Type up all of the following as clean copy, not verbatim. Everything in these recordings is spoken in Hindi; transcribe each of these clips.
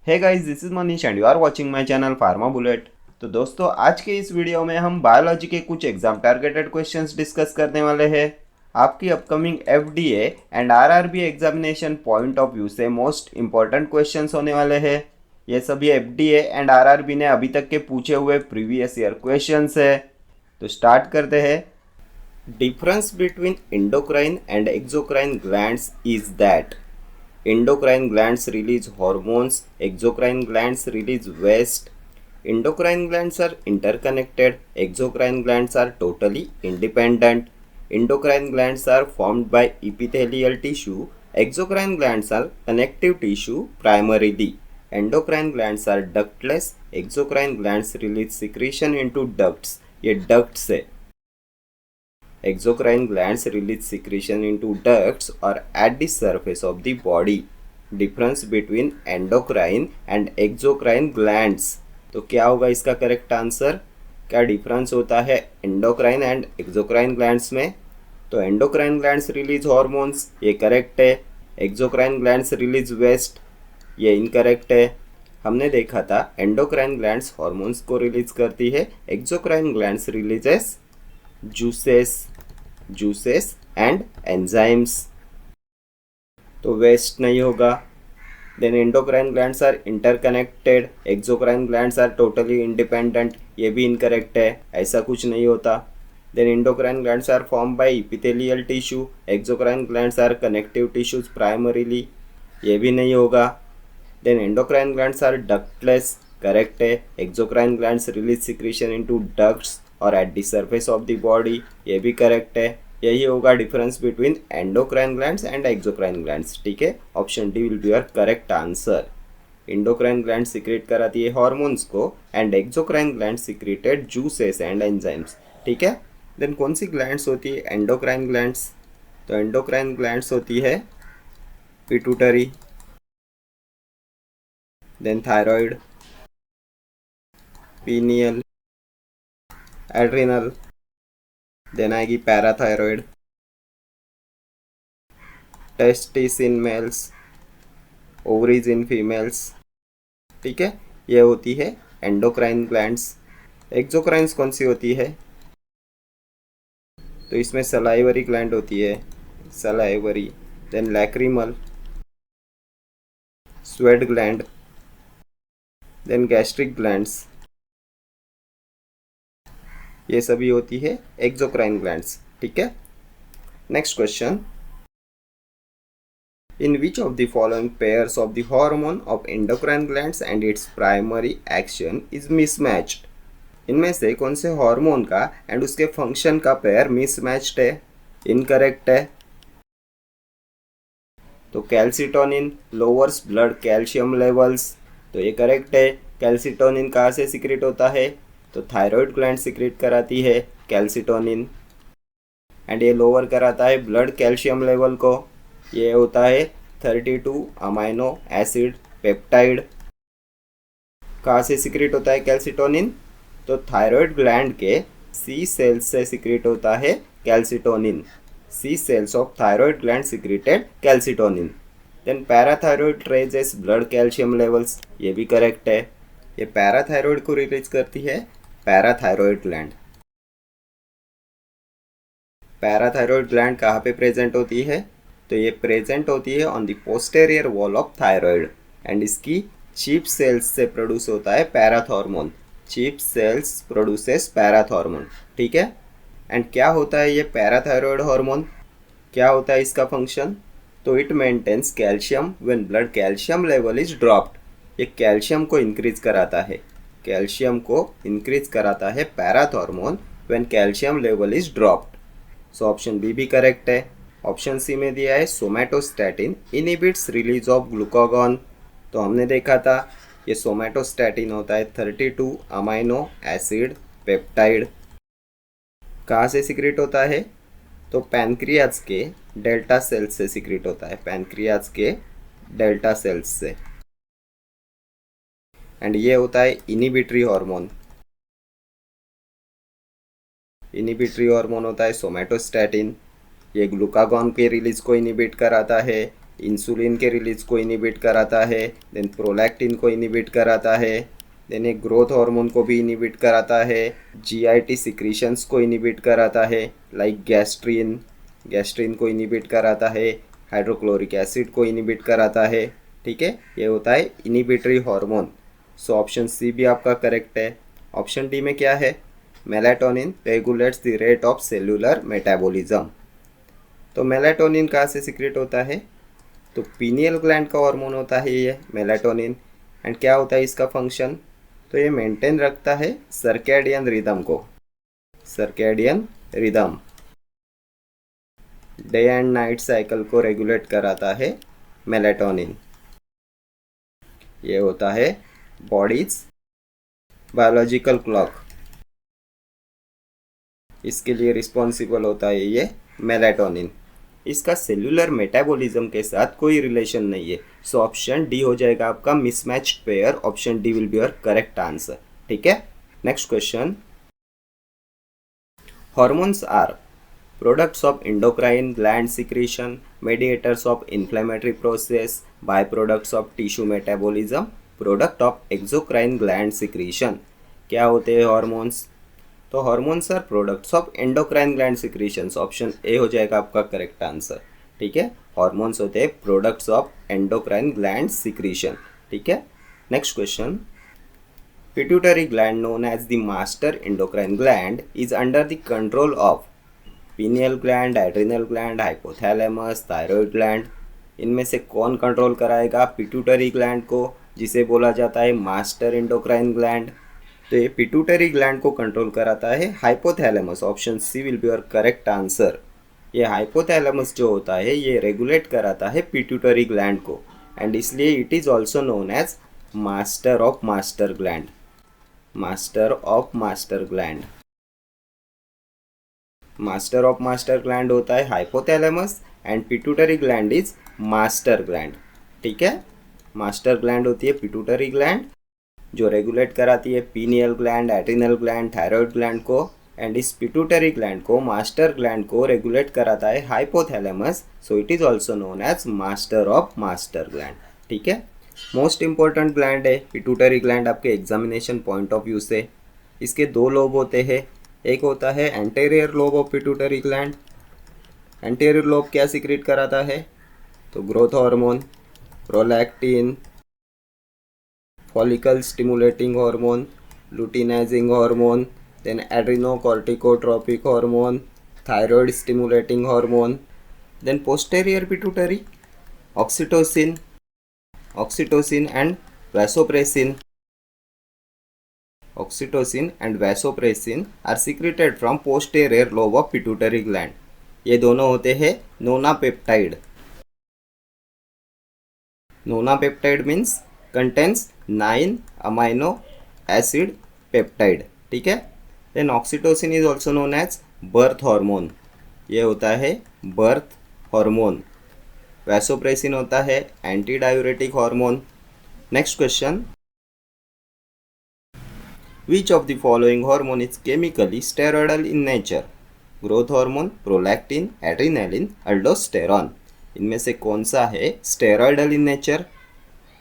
Hey guys, this is Manish and you are watching my channel pharma bullet. तो दोस्तों, आज के इस वीडियो में हम बायोलॉजी के कुछ एग्जाम टारगेटेड क्वेश्चंस डिस्कस करने वाले हैं। आपकी upcoming FDA and RRB examination point of view से मोस्ट इंपॉर्टेंट क्वेश्चंस होने वाले हैं। ये सभी एफडीए एंड आरआरबी ने अभी तक के पूछे हुए प्रीवियस ईयर क्वेश्चंस है। तो स्टार्ट करते हैं। Difference between endocrine and exocrine glands is that endocrine glands release hormones, exocrine glands release waste. Endocrine glands are interconnected, exocrine glands are totally independent. Endocrine glands are formed by epithelial tissue, exocrine glands are connective tissue primarily. Endocrine glands are ductless, exocrine glands release secretion into ducts. ये ducts है। Exocrine glands release secretion into ducts or at the surface of the body. Difference between endocrine and exocrine glands. तो क्या होगा इसका करेक्ट आंसर? क्या डिफरेंस होता है एंडोक्राइन एंड एक्सोक्राइन ग्लैंड्स में? तो एंडोक्राइन ग्लैंड्स रिलीज हार्मोन्स, ये करेक्ट है। एक्सोक्राइन ग्लैंड्स रिलीज वेस्ट, ये इनकरेक्ट है। हमने देखा था एंडोक्राइन ग्लैंड्स हार्मोन्स को रिलीज करती है, exocrine glands releases juices and enzymes. तो वेस्ट नहीं होगा। Then endocrine glands are interconnected, exocrine glands are totally independent, ये भी इनकरेक्ट है, ऐसा कुछ नहीं होता। Then endocrine glands are form by epithelial tissue, exocrine glands are connective tissues primarily, ये भी नहीं होगा। Then endocrine glands are ductless, correct है। Exocrine glands release secretion into ducts और at the surface of the body, ये भी करेक्ट है। यही होगा difference between endocrine glands and exocrine glands, ठीक है। Option D will be your correct answer. Endocrine gland secrete कराती है हार्मोन्स को and exocrine gland secreted juices and enzymes, ठीक है। देन कौन सी ग्लैंड्स होती है एंडोक्राइन ग्लैंड्स? तो एंडोक्राइन ग्लैंड्स होती है pituitary, then thyroid, pineal, adrenal, then आएगी parathyroid, testis in males, ovaries in females, ठीक है। ये होती है एंडोक्राइन ग्लैंड्स। एक्सोक्राइन्स कौन सी होती है? तो इसमें सलाइवरी ग्लैंड होती है, salivary, then lacrimal, sweat gland, then gastric glands, ये सभी होती है एक्सोक्राइन ग्लैंड्स, ठीक है। Next question, in which of the following pairs of the hormone of endocrine glands and its primary action is mismatched? इनमें से कौन से हार्मोन का एंड उसके फंक्शन का पेयर मिसमैच्ड है, इनकरेक्ट है? तो calcitonin lowers blood calcium levels, तो ये करेक्ट है। कैल्सिटोनिन कहाँ से सिक्रेट होता है? तो थायराइड ग्लैंड सिक्रेट कराती है कैल्सिटोनिन, एंड ये लोअर कराता है ब्लड कैल्शियम लेवल को। ये होता है 32 अमाइनो एसिड पेप्टाइड। कहाँ से सिक्रेट होता है कैल्सिटोनिन? तो थायराइड ग्लैंड के सी सेल्स से सिक्रेट होता है calcitonin. C cells of thyroid gland secreted calcitonin. Then parathyroid raises blood calcium levels, ये भी करेक्ट है। ये पैराथायरॉयड को रिलीज करती है पैराथायरॉयड ग्लैंड। पैराथायरॉयड ग्लैंड कहाँ पे प्रेजेंट होती है? तो ये प्रेजेंट होती है on the posterior wall of thyroid, and इसकी चीफ सेल्स से प्रोड्यूस होता है parathormone. Chief cells produces parathormone, ठीक है। एंड क्या होता है ये पैराथायरॉयड हार्मोन? क्या होता है इसका फंक्शन? तो it maintains calcium when blood calcium level is dropped. ये कैल्शियम को इंक्रीज कराता है, कैल्शियम को इंक्रीज कराता है parathormone when calcium level is dropped. So option B भी करेक्ट है। ऑप्शन सी में दिया है somatostatin inhibits release of glucagon. तो हमने देखा था ये सोमैटोस्टैटिन होता है 32 अमाइनो एसिड पेप्टाइड। कहाँ से सिक्रेट होता है? तो पैनक्रियाज के डेल्टा सेल्स से सिक्रेट होता है, पैनक्रियाज के डेल्टा सेल्स से, एंड ये होता है इनिबिटरी हार्मोन। इनिबिटरी हार्मोन होता है सोमैटोस्टैटिन। ये ग्लूकागॉन के रिलीज को इनिबिट कराता है, इंसुलिन के रिलीज को इनिबिट कराता है, देन प्रोलैक्टिन को इनिबिट कराता है, देन एक ग्रोथ हार्मोन को भी इनिबिट कराता है, जीआईटी सिक्रीशंस को इनिबिट कराता है लाइक गैस्ट्रिन को इनिबिट कराता है, हाइड्रोक्लोरिक एसिड को इनिबिट कराता है। ठीक है, ये होता है inhibitory hormone. So option C भी आपका करेक्ट है। ऑप्शन डी में क्या है? Melatonin regulates the rate of cellular metabolism. तो मेलाटोनिन कहाँ से सीक्रेट होता है? तो पीनियल ग्लैंड का हार्मोन होता है ये मेलाटोनिन। एंड क्या होता है इसका फंक्शन? तो ये मेंटेन रखता है सर्कैडियन रिदम को, circadian rhythm, day and night cycle को रेगुलेट कराता है मेलाटोनिन। ये होता है बॉडीज बायोलॉजिकल क्लॉक, इसके लिए रिस्पॉन्सिबल होता है ये मेलाटोनिन। इसका सेल्यूलर मेटाबॉलिज्म के साथ कोई रिलेशन नहीं है। सो ऑप्शन डी हो जाएगा आपका mismatched pair. Option D will be your correct answer. ठीक है, next question. Hormones are products of endocrine gland secretion, mediators of inflammatory process, byproducts of tissue metabolism, product of exocrine gland secretion। क्या होते हैं हॉर्मोन्स? तो hormones are products of endocrine gland secretions. Option A हो जाएगा आपका करेक्ट आंसर। ठीक है, हॉर्मोन्स होते हैं products of endocrine gland secretion. ठीक है, next question. Pituitary gland, known as the master endocrine gland, is under the control of pineal gland, adrenal gland, hypothalamus, thyroid gland। इनमें से कौन कंट्रोल कराएगा पिट्यूटरी ग्लैंड को, जिसे बोला जाता है मास्टर एंडोक्राइन ग्लैंड? तो ये पिट्यूटरी ग्लैंड को कंट्रोल कराता है hypothalamus. Option C will be your correct answer. ये हाइपोथैलेमस जो होता है ये रेगुलेट कराता है पिट्यूटरी ग्लैंड को, एंड इसलिए it is also known as master of master gland, master of master gland. Master of master gland होता है hypothalamus and pituitary gland is master gland. ठीक है, मास्टर ग्लैंड होती है पिट्यूटरी ग्लैंड जो रेगुलेट कराती है pineal gland, adrenal gland, thyroid gland को, एंड इस पिट्यूटरी ग्लैंड को, मास्टर ग्लैंड को रेगुलेट कराता है hypothalamus. So it is also known as master of master gland. ठीक है, मोस्ट इंपॉर्टेंट ग्लैंड है पिट्यूटरी ग्लैंड आपके एग्जामिनेशन पॉइंट ऑफ व्यू से। इसके दो लोब होते हैं, एक होता है anterior lobe of pituitary gland. Anterior lobe क्या सीक्रेट कराता है? तो growth hormone, prolactin, follicle stimulating hormone, luteinizing hormone, then adrenocorticotropic hormone, thyroid stimulating hormone. Then posterior pituitary oxytocin and vasopressin. Oxytocin and vasopressin are secreted from posterior lobe of pituitary gland. ये दोनों होते हैं nonapeptide. Nonapeptide means contains 9 amino acid peptide. ठीक है, then oxytocin is also known as birth hormone. ये होता है बर्थ हार्मोन। वैसोप्रेसिन होता है anti diuretic hormone. Next question. Which of the following hormone is chemically steroidal in nature? Growth hormone, prolactin, adrenaline, aldosterone. इनमें से कौन सा है स्टेरॉयडल इन नेचर?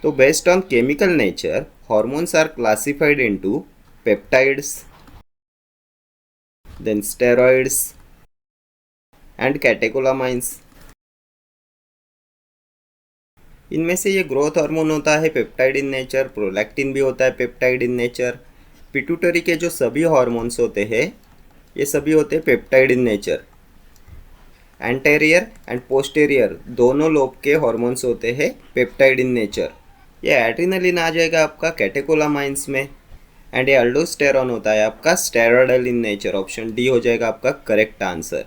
तो based on chemical nature hormones are classified into peptides, then steroids and catecholamines. इनमें से ये ग्रोथ हार्मोन होता है पेप्टाइड इन नेचर, प्रोलैक्टिन भी होता है पेप्टाइड इन नेचर। पिट्यूटरी के जो सभी हार्मोन्स होते हैं ये सभी होते हैं peptide in nature. Anterior and posterior दोनों लोब के हार्मोन्स होते हैं पेप्टाइड इन नेचर। ये एड्रिनलिन आ जाएगा आपका कैटेकोलामाइंस में, एंड ये अल्डोस्टेरॉन होता है आपका steroidal in nature. Option D हो जाएगा आपका करेक्ट आंसर।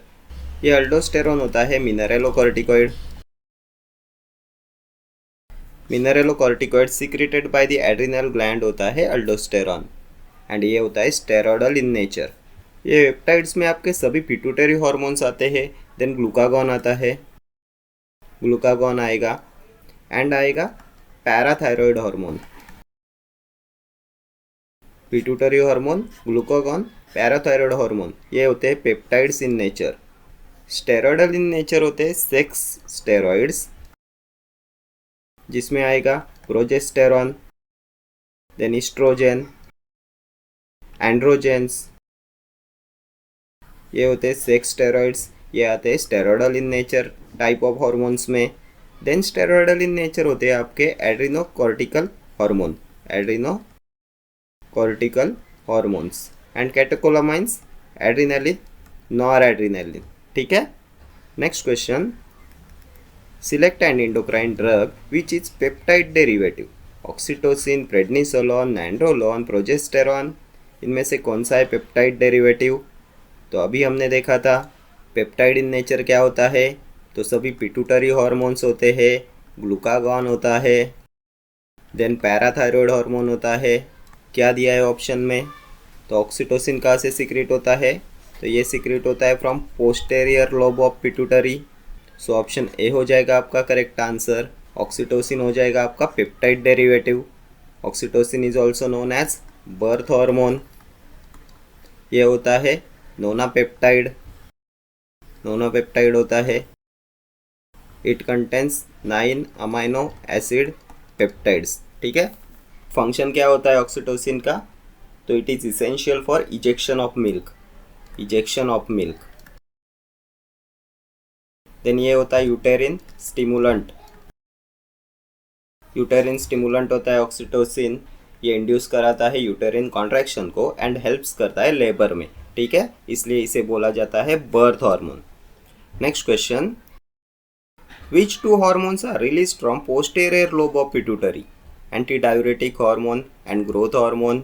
ये अल्डोस्टेरॉन होता है mineralocorticoid. Mineralocorticoid secreted by the adrenal gland होता है अल्डोस्टेरॉन, एंड ये होता है स्टेरॉयडल इन नेचर। ये पेप्टाइड्स में आपके सभी पिट्यूटरी हार्मोन्स आते हैं। देन ग्लूकागॉन आता है, ग्लूकागॉन आएगा, एंड आएगा parathyroid hormone. Pituitary hormone, glucagon, parathyroid hormone, ये होते हैं peptides in nature. Steroidal in nature होते हैं सेक्स स्टेरॉइड्स, जिसमें आएगा प्रोजेस्टेरॉन, देन इस्ट्रोजन, एंड्रोजेंस, ये होते हैं सेक्स स्टेरॉइड्स, ये आते हैं steroidal in nature type of hormones में। देन स्टेरॉयडल इन नेचर होते हैं आपके adrenocortical hormone, adrenocortical hormones, and catecholamines adrenaline, nor adrenaline. ठीक है। Next question, select an endocrine drug which is peptide derivative, oxytocin, prednisolone, nandrolone, progesterone, इनमें से कौन सा है पेप्टाइड डेरिवेटिव? तो अभी हमने देखा था पेप्टाइड इन नेचर क्या होता है, तो सभी पिट्यूटरी हार्मोन्स होते हैं, ग्लूकागॉन होता है, देन पैराथायरॉयड हार्मोन होता है। क्या दिया है ऑप्शन में? तो ऑक्सीटोसिन कहाँ से सीक्रेट होता है? तो ये सीक्रेट होता है from posterior lobe of pituitary. So option A हो जाएगा आपका करेक्ट आंसर। ऑक्सीटोसिन हो जाएगा आपका peptide derivative. Oxytocin is also known as birth hormone. ये होता है नोनापेप्टाइड, नोनापेप्टाइड होता है। It contains 9 amino acid peptides. ठीक है। फंक्शन क्या होता है ऑक्सीटोसिन का? तो it is essential for ejection of milk, ejection of milk. Then ये होता है यूटेरिन स्टिमुलेंट, यूटेरिन स्टिमुलेंट होता है ऑक्सीटोसिन। ये इंड्यूस कराता है यूटेरिन कॉन्ट्रैक्शन को एंड हेल्प्स करता है लेबर में। ठीक है, इसलिए इसे बोला जाता है birth hormone. Next question, which two hormones are release from posterior lobe of pituitary? Anti diuretic hormone and growth hormone,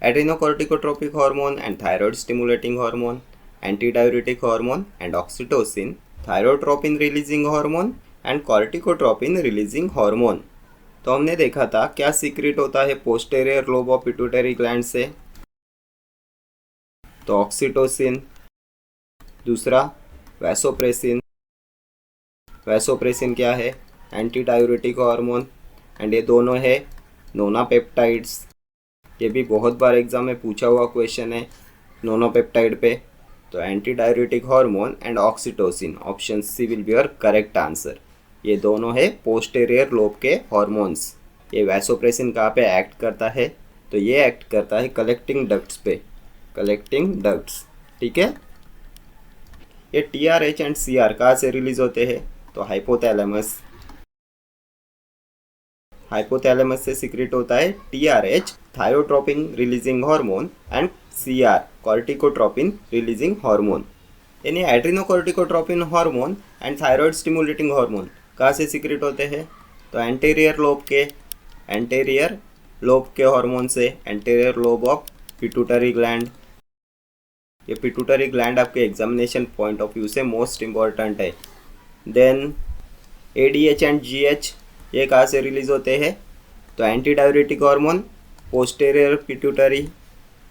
adrenocorticotropic hormone and thyroid stimulating hormone, anti diuretic hormone and oxytocin, thyrotropin releasing hormone and corticotropin releasing hormone. तो हमने देखा था क्या सीक्रेट होता है posterior lobe of pituitary gland से? तो ऑक्सीटोसिन। दूसरा वैसोप्रेसिन, वैसोप्रेसिन क्या है? एंटी डायूरेटिक हार्मोन, एंड ये दोनों है नोनापेप्टाइड्स। ये भी बहुत बार एग्जाम में पूछा हुआ क्वेश्चन है नोनापेप्टाइड पे। तो anti diuretic hormone and oxytocin, option C will be your correct answer. ये दोनों है पोस्टेरियर लोब के हार्मोन्स। ये वैसोप्रेसिन कहाँ पे एक्ट करता है? तो ये एक्ट करता है कलेक्टिंग डक्ट्स पे, कलेक्टिंग डक्ट्स। ठीक है। ये TRH एंड CR कहाँ से रिलीज होते हैं? तो हाइपोथैलेमस, हाइपोथैलेमस से सीक्रेट होता है TRH thyrotropin releasing hormone and CR corticotropin releasing hormone. यानी adrenocorticotropin hormone and thyroid stimulating hormone कहाँ से सीक्रेट होते हैं? तो एंटीरियर लोब के, एंटीरियर लोब के हार्मोन से, anterior lobe of pituitary gland. ये पिट्यूटरी ग्लैंड आपके एग्जामिनेशन पॉइंट ऑफ व्यू से मोस्ट इम्पॉर्टेंट है। देन ADH एंड GH ये कहाँ से रिलीज होते हैं? तो anti diuretic hormone posterior pituitary,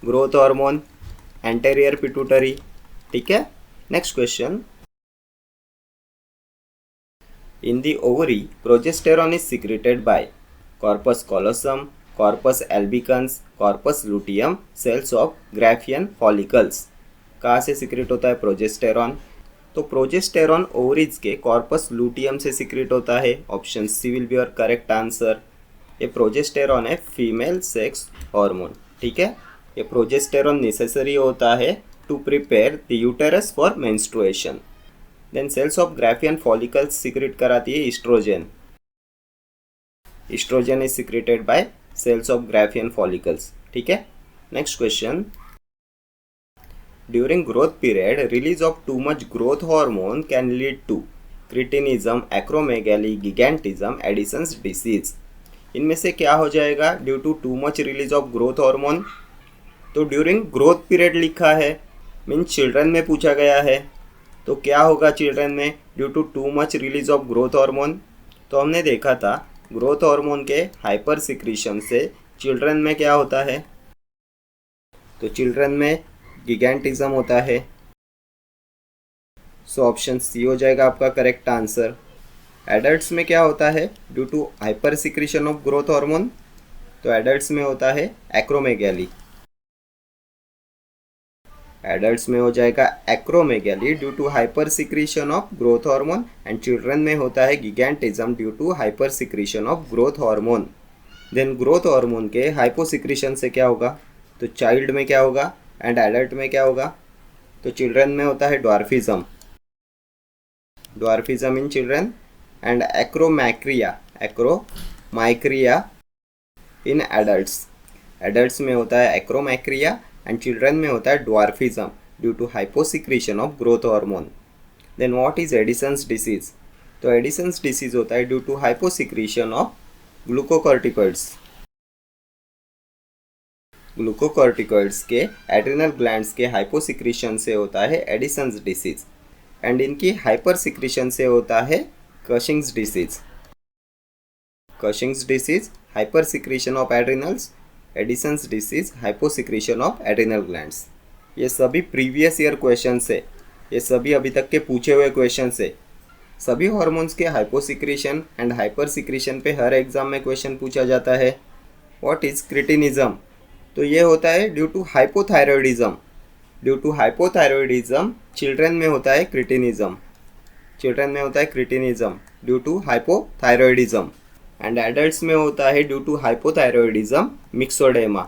growth hormone anterior pituitary. ठीक है। Next question, in the ovary progesterone is secreted by corpus callosum, corpus albicans, corpus luteum, cells of Graafian follicles. कहाँ से सीक्रेट होता है प्रोजेस्टेरॉन? तो प्रोजेस्टेरॉन ओवरीज के कॉर्पस लुटियम से सीक्रेट होता है। Option C will be your correct answer. ये प्रोजेस्टेरॉन है फीमेल सेक्स हार्मोन। ठीक है। ये प्रोजेस्टेरॉन नेसेसरी होता है to prepare the uterus for menstruation. Then cells of Graafian follicles secrete कराती है estrogen. Estrogen is secreted by cells of Graafian follicles. ठीक है। Next question, during growth period release of too much growth hormone can lead to cretinism, acromegaly, gigantism, Addison's disease. इनमें से क्या हो जाएगा due to much release of growth hormone? तो ड्यूरिंग ग्रोथ पीरियड लिखा है, मीन्स चिल्ड्रन में पूछा गया है। तो क्या होगा चिल्ड्रन में due to much release of growth hormone? तो हमने देखा था ग्रोथ हार्मोन के हाइपर सिक्रीशन से चिल्ड्रन में क्या होता है? तो चिल्ड्रन में गिगैंटिज्म होता है। सो ऑप्शन सी हो जाएगा आपका करेक्ट आंसर। एडल्ट्स में क्या होता है due to hyper secretion of growth hormone? तो एडल्ट्स में होता है एक्रोमेगैली। एडल्ट्स में हो जाएगा acromegaly due to hyper secretion of growth hormone, and children में होता है gigantism due to hyper secretion of growth hormone. Then growth hormone के हाइपोसिक्रीशन से क्या होगा, तो चाइल्ड में क्या होगा एंड एडल्ट में क्या होगा, तो चिल्ड्रन में होता है dwarfism, dwarfism in children, and acromicria in adults, adults में होता है एक्रोमैक्रिया एंड चिल्ड्रन में होता है dwarfism due to hyposecretion of growth hormone. Then what is Addison's disease, तो एडिसन्स डिसीज होता है due to hyposecretion of glucocorticoids, glucocorticoids के एड्रिनल ग्लैंड्स के हाइपोसिक्रीशन से होता है एडिसन्स डिसीज, एंड इनकी हाइपर सिक्रीशन से होता है Cushing's disease. Cushing's disease hyper secretion of एड्रिनल्स, Edison's disease hyposecretion of adrenal glands. ये सभी प्रीवियस ईयर क्वेश्चन से, ये सभी अभी तक के पूछे हुए क्वेश्चन से, सभी हार्मोन्स के हाइपोसिक्रीशन एंड हाइपर सिक्रीशन पे हर एग्जाम में क्वेश्चन पूछा जाता है। व्हाट इज क्रिटिनिज्म, तो ये होता है due to hypothyroidism, due to hypothyroidism children में होता है क्रिटिनिज्म, चिल्ड्रन में होता है cretinism due to hypothyroidism, and adults में होता है due to hypothyroidism myxoedema.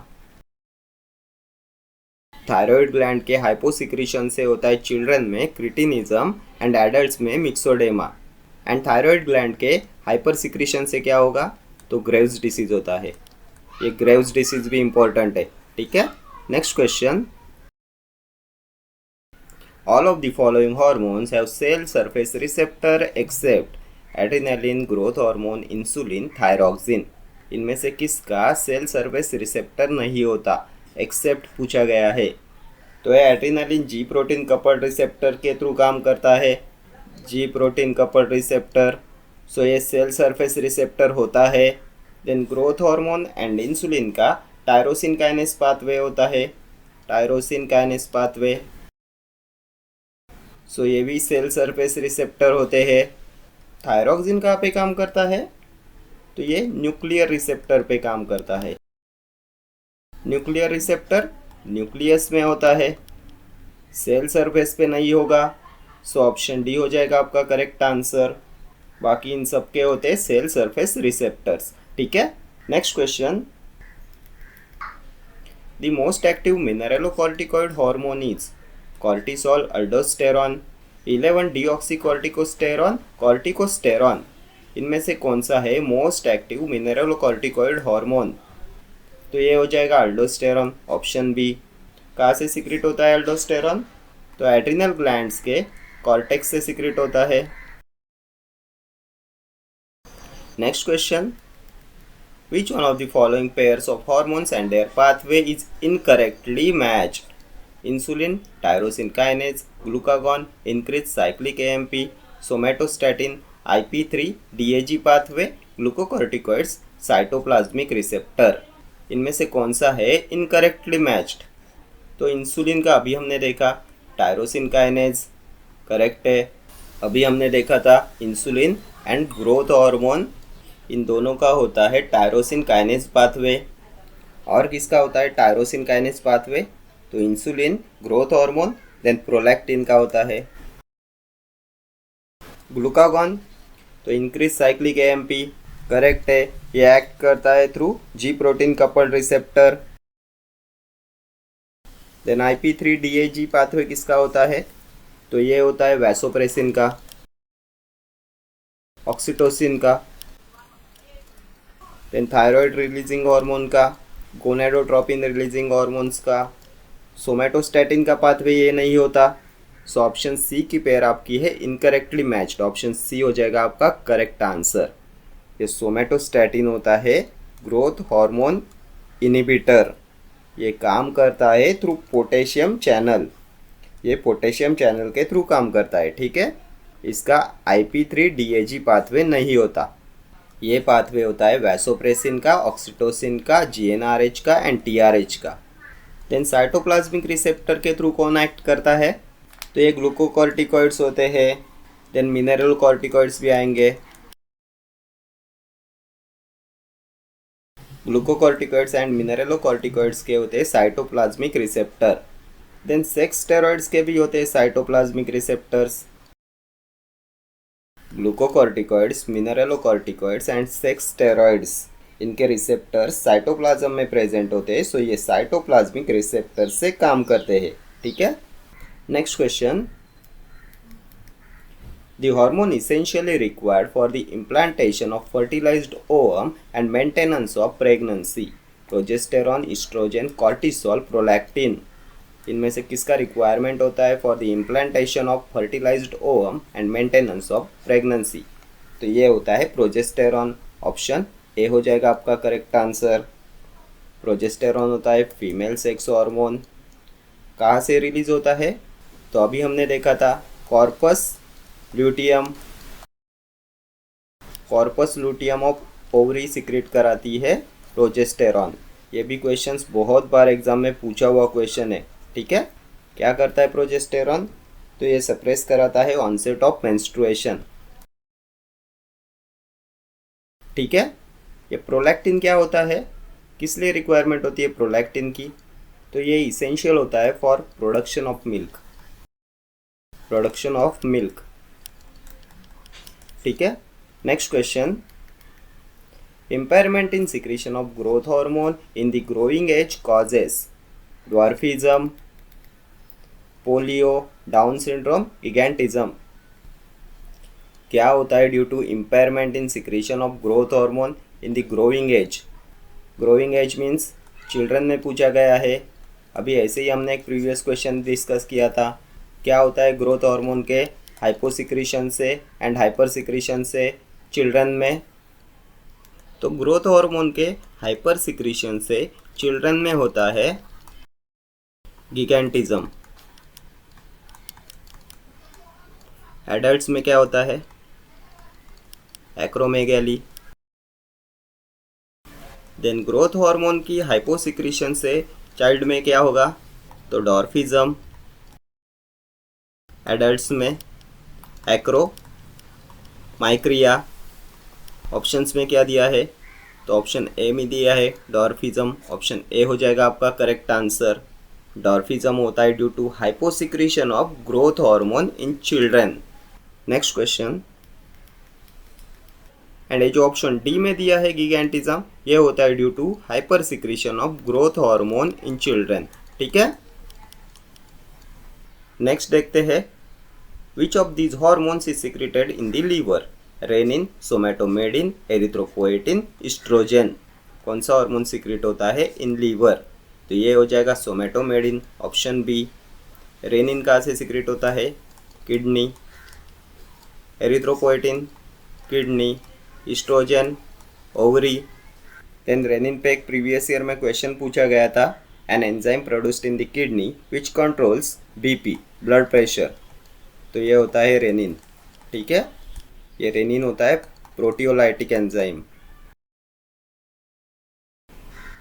Thyroid gland के हाइपोसिक्रीशन से होता है चिल्ड्रन में क्रिटिनिज्म एंड एडल्ट्स में मिक्सोडेमा, एंड थायराइड ग्लैंड के हाइपर सिक्रीशन से क्या होगा, तो ग्रेव्स डिसीज होता है। ये ग्रेव्स डिसीज भी इंपॉर्टेंट है, ठीक है। Next question, all of the following hormones have cell surface receptor except adrenaline, growth hormone, insulin, thyroxine. इनमें से किसका सेल सरफेस रिसेप्टर नहीं होता, एक्सेप्ट पूछा गया है। तो ये adrenaline G protein coupled receptor के थ्रू काम करता है, G protein coupled receptor, so ये सेल सरफेस रिसेप्टर होता है। Then growth hormone and insulin का टायरोसिन काइनेस पाथवे होता है, टायरोसिन काइनेस पाथवे, सो ये भी सेल सरफेस रिसेप्टर होते हैं। थायरॉक्सिन कहाँ पे काम करता है, तो ये न्यूक्लियर रिसेप्टर पे काम करता है। न्यूक्लियर रिसेप्टर न्यूक्लियस में होता है, सेल सरफेस पे नहीं होगा, सो ऑप्शन डी हो जाएगा आपका करेक्ट आंसर। बाकी इन सब के होते हैं सेल सरफेस रिसेप्टर्स, ठीक है। Next question, the most active mineralocorticoid hormone is cortisol, aldosterone, 11 deoxycorticosterone, corticosterone. इनमें से कौन सा है मोस्ट एक्टिव मिनरलोकॉर्टिकॉइड हार्मोन, तो ये हो जाएगा अल्डोस्टेरॉन, ऑप्शन बी। कहाँ से सिक्रेट होता है अल्डोस्टेरॉन, तो एड्रिनल ग्लैंड्स के कॉर्टेक्स से सिक्रेट होता है। Next question, which one of the following pairs of hormones and their pathway is incorrectly matched? Insulin, tyrosine kinase, glucagon, increased cyclic AMP, somatostatin, IP3, DAG pathway, glucocorticoids, cytoplasmic receptor। इनमें से कौन सा है इनकरेक्टली मैच्ड, तो इंसुलिन का अभी हमने देखा, टायरोसिन काइनेज करेक्ट है। अभी हमने देखा था इंसुलिन एंड ग्रोथ हार्मोन, इन दोनों का होता है टायरोसिन काइनेज पाथवे। और किसका होता है टायरोसिन काइनेज पाथवे, तो insulin, growth hormone, then prolactin का होता है। ग्लूकागॉन, तो इंक्रीज साइक्लिक एएमपी करेक्ट है, ये एक्ट करता है through G protein coupled receptor. Then IP3 DAG pathway किसका होता है, तो ये होता है वैसोप्रेसिन का, ऑक्सीटोसिन का, देन थायराइड रिलीजिंग हार्मोन का, गोनेडोट्रोपिन रिलीजिंग हार्मोन्स का, सोमेटोस्टैटिन का पाथवे ये नहीं होता। सो ऑप्शन सी की पेयर आपकी है इनकरेक्टली मैच्ड, ऑप्शन सी हो जाएगा आपका करेक्ट आंसर। ये सोमेटोस्टैटिन होता है ग्रोथ हार्मोन इनिबिटर, ये काम करता है थ्रू पोटेशियम चैनल, ये पोटेशियम चैनल के थ्रू काम करता है, ठीक है। इसका IP3 DAG पाथवे नहीं होता, ये पाथवे होता है वैसोप्रेसिन का, ऑक्सीटोसिन का, GnRH का एंड TRH का। देन साइटोप्लाज्मिक रिसेप्टर के थ्रू कौन एक्ट करता है, तो ये ग्लूकोकॉर्टिकॉइड्स होते हैं। देन मिनरल कॉर्टिकॉइड्स भी आएंगे, ग्लूकोकॉर्टिकॉइड्स एंड मिनरलोकॉर्टिकॉइड्स के होते हैं cytoplasmic receptor. Then sex steroids के भी होते हैं cytoplasmic receptors, glucocorticoids, mineralocorticoids and sex steroids, इनके रिसेप्टर्स साइटोप्लाज्म में प्रेजेंट होते हैं, सो ये साइटोप्लाज्मिक रिसेप्टर से काम करते हैं। ठीक है, next question, the hormone essentially required for the implantation of fertilized ovum and maintenance of pregnancy, progesterone, estrogen, cortisol, prolactin, इनमें से किसका रिक्वायरमेंट होता है for the implantation of fertilized ovum and maintenance of pregnancy? तो ये होता है प्रोजेस्टेरॉन। ऑप्शन ए हो जाएगा आपका करेक्ट आंसर। प्रोजेस्टेरॉन होता है फीमेल सेक्स हार्मोन। कहाँ से रिलीज होता है? तो अभी हमने देखा था corpus luteum. Corpus luteum of ovary secrete कराती है प्रोजेस्टेरॉन। ये भी क्वेश्चंस बहुत बार एग्जाम में पूछा हुआ क्वेश्चन है। ठीक है, क्या करता है प्रोजेस्टेरॉन? तो ये सप्रेस कराता है ऑनसेट ऑफ मेंस्ट्रुएशन। ठीक है, ये प्रोलैक्टिन क्या होता है, किस लिए रिक्वायरमेंट होती है प्रोलैक्टिन की? तो ये इसेंशियल होता है for production of milk. Production of milk. ठीक है, next question, impairment in secretion of growth hormone in the growing age causes dwarfism, polio, Down syndrome, gigantism। क्या होता है due to impairment in secretion of growth hormone in the growing age? Growing age means children में पूछा गया है। अभी ऐसे ही हमने एक प्रीवियस क्वेश्चन डिस्कस किया था, क्या होता है ग्रोथ हार्मोन के हाइपोसिक्रेशन से एंड हाइपर सिक्रेशन से चिल्ड्रन में? तो ग्रोथ हार्मोन के हाइपर सिक्रेशन से चिल्ड्रन में होता है गिगैंटिज्म। एडल्ट्स में क्या होता है? एक्रोमेगैली। देन ग्रोथ हार्मोन की हाइपोसिक्रेशन से चाइल्ड में क्या होगा? तो डॉर्फिज्म। एडल्ट्स में एक्रोमाइक्रिया। ऑप्शंस में क्या दिया है? तो ऑप्शन ए में दिया है डॉर्फिज्म। ऑप्शन ए हो जाएगा आपका करेक्ट आंसर। डॉर्फिज्म होता है due to hyposecretion of growth hormone in children. Next question, and ये जो ऑप्शन डी में दिया है गिगैंटिज्म, ये होता है due to hyper secretion of growth hormone in children. ठीक है, नेक्स्ट देखते हैं, which of these hormones is secreted in the liver? Renin, somatomedin, erythropoietin, oestrogen. कौन सा हार्मोन सिक्रेट होता है इन लीवर? तो ये हो जाएगा सोमेटोमेडिन। Option B. रेनिन कहाँ से सिक्रेट होता है? Kidney. Erythropoietin kidney, estrogen ovary. Then renin पे एक प्रीवियस ईयर में क्वेश्चन पूछा गया था, an enzyme produced in the kidney which controls BP, blood pressure. तो ये होता है रेनिन। ठीक है, ये रेनिन होता है प्रोटियोलाइटिक एंजाइम।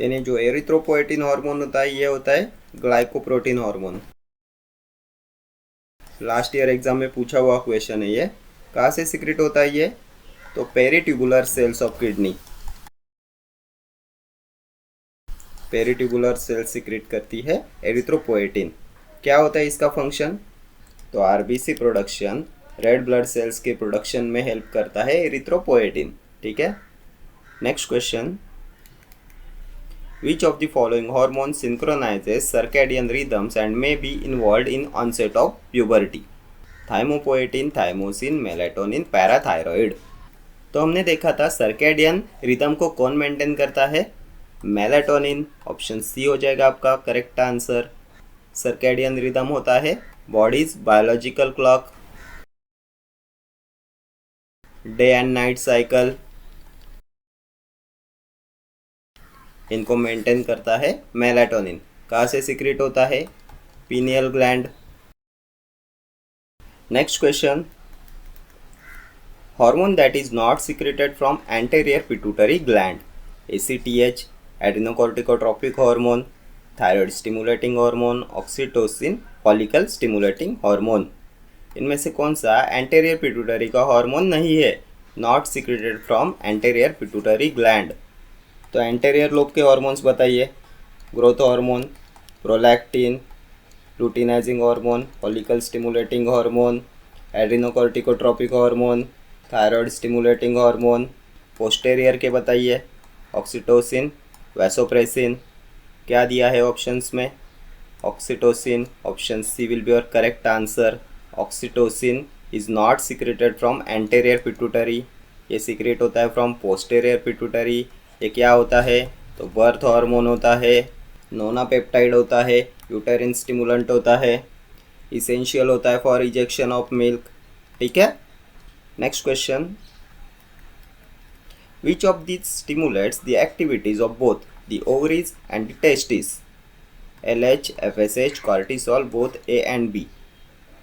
यानी जो एरिथ्रोपोएटिन हार्मोन होता है ये होता है glycoprotein hormone. Last year exam में पूछा हुआ क्वेश्चन है ये। कहाँ से सिक्रेट होता है ये? तो peritubular cells of kidney. Peritubular cells secrete करती है एरिथ्रोपोएटिन। क्या होता है इसका फंक्शन? तो RBC production, red blood cells के प्रोडक्शन में हेल्प करता है एरिथ्रोपोएटिन। ठीक है, next question, which of the following hormone synchronises circadian rhythms and may be involve in onset of puberty? Thymopoietin, thymosin, melatonin, parathyroid. तो हमने देखा था सर्कैडियन रिदम को कौन मेंटेन करता है? मेलेटोनिन। ऑप्शन सी हो जाएगा आपका करेक्ट आंसर। सर्कैडियन रिदम होता है body's biological clock, day and night cycle, इनको मेंटेन करता है मेलेटोनिन। कहाँ से सिक्रेट होता है? Pineal gland. Next question, hormone that is not secreted from anterior pituitary gland? ACTH, adrenocorticotropic hormone, thyroid stimulating hormone, oxytocin, follicle stimulating hormone. इनमें से कौन सा एंटेरियर पिट्यूटरी का हार्मोन नहीं है? Not secreted from anterior pituitary gland. तो एंटेरियर लोब के हार्मोन्स बताइए। Growth hormone, prolactin, luteinising hormone, follicle stimulating hormone, adrenocorticotropic hormone, thyroid stimulating hormone. Posterior के बताइए, ऑक्सीटोसिन, वैसोप्रेसिन। क्या दिया है ऑप्शंस में? Oxytocin, option C will be your correct answer. Oxytocin is not secreted from anterior pituitary, ये सीक्रेट होता है फ्रॉम पोस्टेरियर पिट्यूटरी। ये क्या होता है? तो बर्थ हार्मोन होता है, नोना पेप्टाइड होता है, यूटेरिन स्टिमुलेंट होता है, इसेंशियल होता है फॉर इजेक्शन ऑफ मिल्क। ठीक है, next question, which of this stimulates the activities of both the ovaries and the testis? LH, FSH, cortisol, both A and B।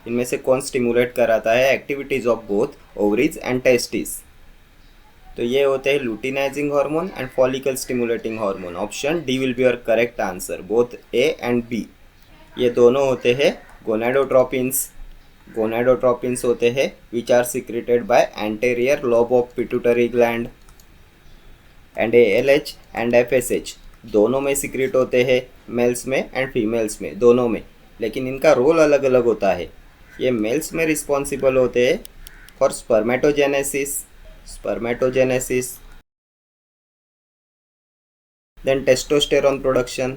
इनमें से कौन स्टिमुलेट कराता है activities of both ovaries and testis? तो ये होते हैं luteinising hormone and follicle stimulating hormone. Option D will be your correct answer, both A and B। ये दोनों होते हैं गोनाडोट्रोपिन्स। गोनाडोट्रोपिन्स होते हैं which are secreted by anterior lobe of pituitary gland. And ALH and FSH दोनों में सिक्रेट होते हैं, मेल्स में एंड फीमेल्स में, दोनों में, लेकिन इनका रोल अलग अलग होता है। ये मेल्स में रिस्पॉन्सिबल होते हैं for spermatogenesis, then testosterone production.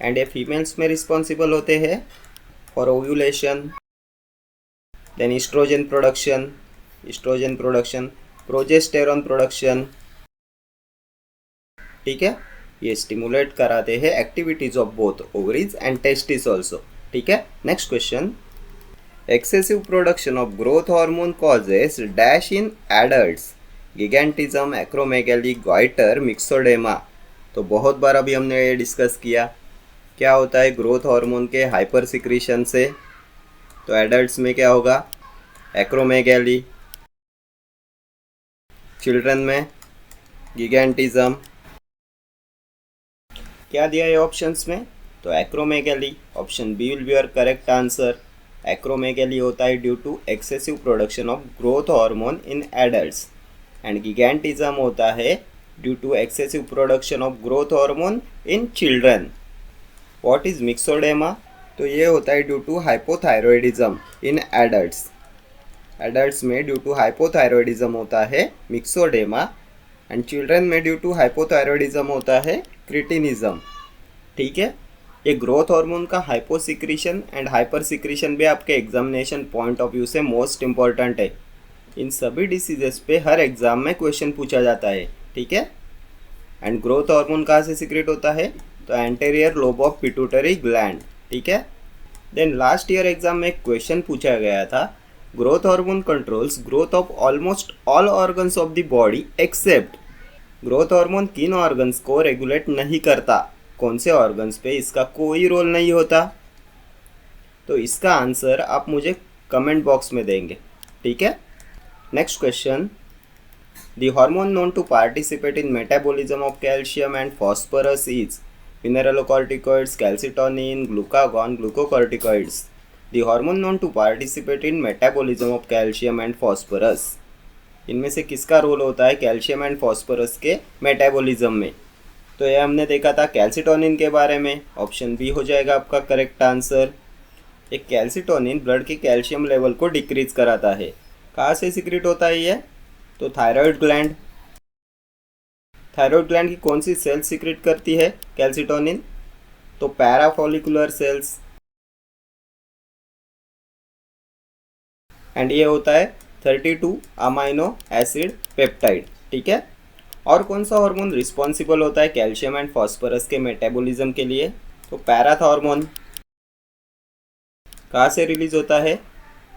And ये फीमेल्स में रिस्पॉन्सिबल होते हैं for ovulation, then oestrogen production, progesterone production. ठीक है, ये स्टिमुलेट कराते हैं activities of both ovaries and testis also. ठीक है, next question, excessive production of growth hormone causes dash in adults, gigantism, acromegaly, goitre, myxoedema. तो बहुत बार अभी हमने ये डिस्कस किया, क्या होता है ग्रोथ हार्मोन के हाइपर सिक्रीशन से? तो एडल्ट्स में क्या होगा? एक्रोमेगैली, चिल्ड्रन में गिगेंटिज्म। क्या दिया है ऑप्शंस में? तो acromegaly, option B will be your correct answer. Acromegaly होता है due to excessive production of growth hormone in adults, and gigantism होता है due to excessive production of growth hormone in children. What is myxoedema? तो ये होता है due to hypothyroidism in adults. Adults में ड्यू टू हाइपोथायरॉयडिज्म होता है मिक्सोडेमा, एंड चिल्ड्रन में ड्यू टू हाइपोथायरॉयडिज्म होता है क्रिटिनिज्म। ठीक है, ये ग्रोथ हार्मोन का हाइपोसिक्रीशन एंड हाइपर सिक्रीशन भी आपके एग्जामिनेशन पॉइंट ऑफ व्यू से मोस्ट इंपॉर्टेंट है। इन सभी डिसीजेस पे हर एग्जाम में क्वेश्चन पूछा जाता है। ठीक है, एंड ग्रोथ हार्मोन कहाँ से सिक्रेट होता है? तो anterior lobe of pituitary gland. ठीक है, देन लास्ट ईयर एग्जाम में एक क्वेश्चन पूछा गया था, growth hormone controls growth of almost all organs of the body except. Growth hormone किन ऑर्गन्स को रेगुलेट नहीं करता? कौन से ऑर्गन्स पे इसका कोई रोल नहीं होता? तो इसका आंसर आप मुझे कमेंट बॉक्स में देंगे। ठीक है, next question, the hormone known to participate in metabolism of calcium and phosphorus is mineralocorticoids, calcitonin, glucagon, glucocorticoids. The hormone known to participate in metabolism of calcium and phosphorus, इनमें से किसका रोल होता है कैल्शियम एंड फॉस्फोरस के मेटाबॉलिज्म में? तो ये हमने देखा था कैल्सिटोनिन के बारे में। ऑप्शन बी हो जाएगा आपका करेक्ट आंसर। एक कैल्सिटोनिन ब्लड के कैल्शियम लेवल को डिक्रीज कराता है। कहाँ से सिक्रेट होता है ये? तो थायराइड ग्लैंड। थायराइड ग्लैंड की कौन सी सेल सिक्रेट करती है कैल्सिटोनिन? तो पैराफॉलिकुलर सेल्स। एंड ये होता है 32 अमाइनो एसिड पेप्टाइड। ठीक है, और कौन सा हार्मोन रिस्पॉन्सिबल होता है कैल्शियम एंड फॉस्फोरस के मेटाबॉलिज्म के लिए? तो पैराथॉर्मोन। कहाँ से रिलीज होता है?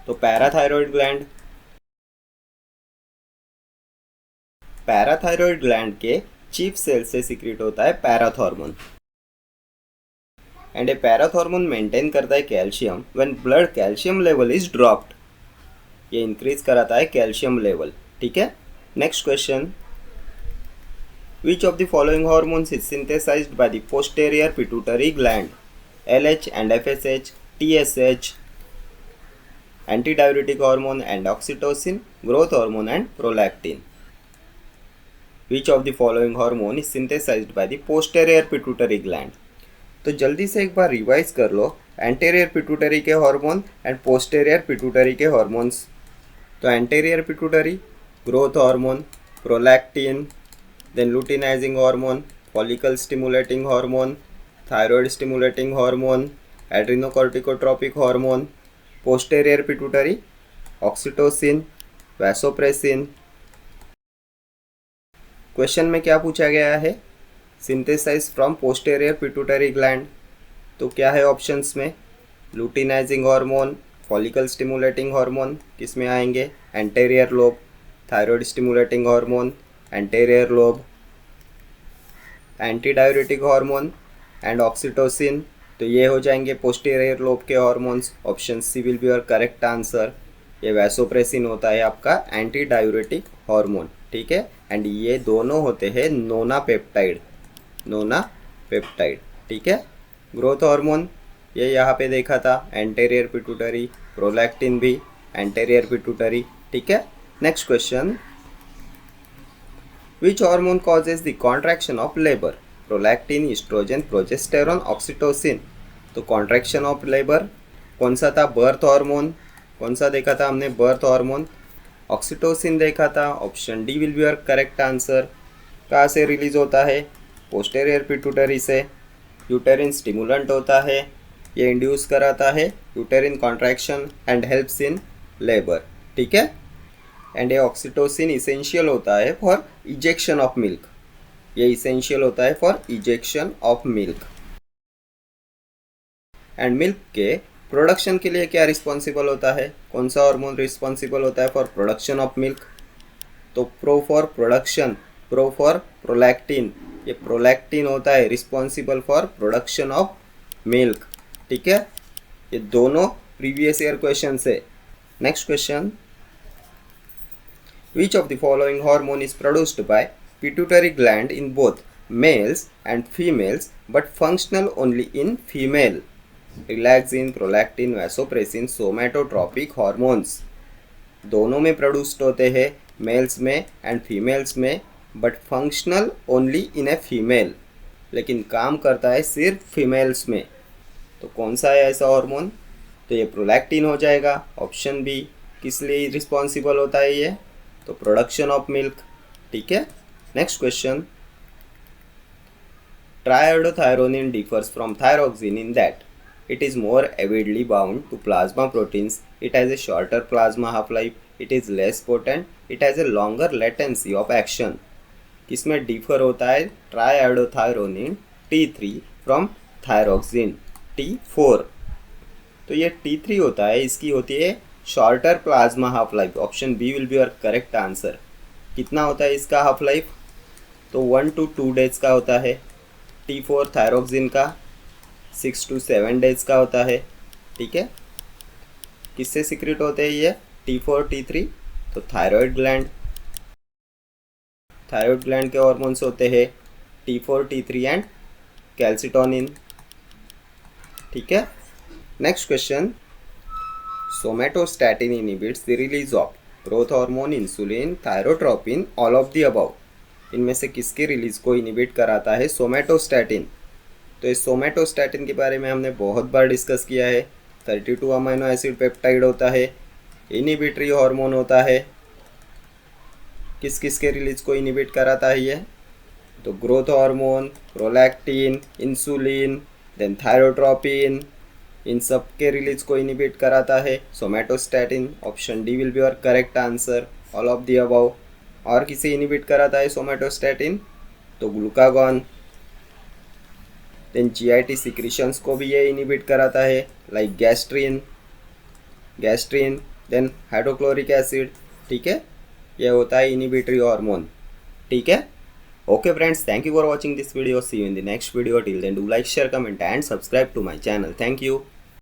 तो पैराथायरॉयड ग्लैंड। पैराथायरॉयड ग्लैंड के चीफ सेल से सिक्रेट होता है parathormone, and A parathormone maintain करता है calcium when blood calcium level is dropped. ये इंक्रीज कराता है कैल्शियम लेवल। ठीक है, next question, which of the following hormones is synthesized by the posterior pituitary gland? LH and FSH, TSH, antidiuretic hormone and oxytocin, growth hormone and prolactin. Which of the following hormone is synthesized by the posterior pituitary gland? तो तो जल्दी से एक बार रिवाइज कर लो एंटेरियर पिट्यूटरी के हार्मोन एंड पोस्टेरियर पिट्यूटरी के हार्मोन्स। तो anterior pituitary growth hormone, prolactin, then luteinising hormone, follicle stimulating hormone, thyroid stimulating hormone, adrenocorticotropic hormone. Posterior pituitary oxytocin, vasopressin. Question में क्या पूछा गया है? Synthesise from posterior pituitary gland. तो क्या है ऑप्शंस में? Luteinising hormone, follicle stimulating hormone किस में आएंगे? Anterior lobe. Thyroid stimulating hormone, anterior lobe. Anti diuretic hormone and oxytocin, तो ये हो जाएंगे पोस्टीरियर लोब के hormones. Option C will be your correct answer. ये वैसोप्रेसिन होता है आपका एंटी डाययूरेटिक हार्मोन, ठीक है। एंड ये दोनों होते हैं नोना पेप्टाइड, ठीक है। ग्रोथ हार्मोन ये यहाँ पे देखा था, एंटेरियर पिट्यूटरी। प्रोलैक्टिन भी एंटेरियर पिट्यूटरी, ठीक है। Next question, which hormone causes the contraction of labour? Prolactin, estrogen, progesterone, oxytocin. तो कॉन्ट्रैक्शन ऑफ लेबर कौन सा था? Birth hormone. कौन सा देखा था हमने? Birth hormone. ऑक्सीटोसिन देखा था। Option D will be your correct answer. कहाँ से रिलीज होता है? पोस्टेरियर पिट्यूटरी से। यूटेरिन स्टिमुलेंट होता है, ये इंड्यूस कराता है यूटेरिन contraction and helps in labour, ठीक है। एंड ये ऑक्सीटोसिन इसेंशियल होता है फॉर इजेक्शन ऑफ मिल्क। ये इसेंशियल होता है for ejection of milk. And milk के प्रोडक्शन के लिए क्या रिस्पॉन्सिबल होता है? कौन सा हार्मोन रिस्पॉन्सिबल होता है फॉर प्रोडक्शन ऑफ मिल्क? तो pro for production, pro for prolactin. ये प्रोलैक्टिन होता है responsible for production of milk, ठीक है। ये दोनों प्रीवियस ईयर क्वेश्चन से। Next question, which of the following hormone is produced by pituitary gland in both males and females but functional only in female? Relaxin, prolactin, vasopressin, somatotropic hormones। दोनों में प्रोड्यूस्ड होते हैं, मेल्स में एंड फीमेल्स में, but functional only in a female, लेकिन काम करता है सिर्फ फीमेल्स में। तो कौन सा है ऐसा हार्मोन? तो ये प्रोलैक्टिन हो जाएगा। Option B. किस लिए रिस्पॉन्सिबल होता है ये? तो प्रोडक्शन ऑफ मिल्क, ठीक है। Next question, triiodothyronine differs from thyroxine in that it is more avidly bound to plasma proteins, it has a shorter plasma half life, it is less potent, it has a longer latency of action। किसमें डिफर होता है ट्राइआयोडोथायरोनिन T3 फ्रॉम थायरोक्सिन T4? तो ये T3 होता है, इसकी होती है shorter plasma half life. Option B will be your correct answer. कितना होता है इसका हाफ लाइफ? तो 1 to 2 डेज का होता है। T4 थायरोक्सिन का 6 to 7 डेज का होता है, ठीक है। किससे सीक्रेट होते हैं ये T4 T3? तो थायराइड ग्लैंड, थायराइड ग्लैंड के हार्मोन्स होते हैं T4 T3 एंड कैल्सिटोनिन, ठीक है। Next question, somatostatin inhibits the release of growth hormone, insulin, thyrotropin, all of the above. इनमें से किसके रिलीज को इनहिबिट कराता है सोमेटोस्टैटिन? तो इस सोमेटोस्टैटिन के बारे में हमने बहुत बार डिस्कस किया है। 32 अमीनो एसिड पेप्टाइड होता है, इनहिबिटरी हार्मोन होता है। किस किस के रिलीज को इनहिबिट कराता है ये? तो growth hormone, prolactin, insulin, then thyrotropin, इन सब के रिलीज को इनहिबिट कराता है somatostatin. Option D will be your correct answer, all of the above. और किसे इनहिबिट कराता है सोमेटोस्टैटिन? तो ग्लूकागॉन, देन जीआईटी सिक्रीशंस को भी ये इनहिबिट कराता है, like gastrin, then hydrochloric acid, ठीक है। ये होता है इनहिबिटरी हार्मोन, ठीक है। Okay friends, thank you for watching this video. See you in the next video. Till then do like, share, comment and subscribe to my channel. Thank you.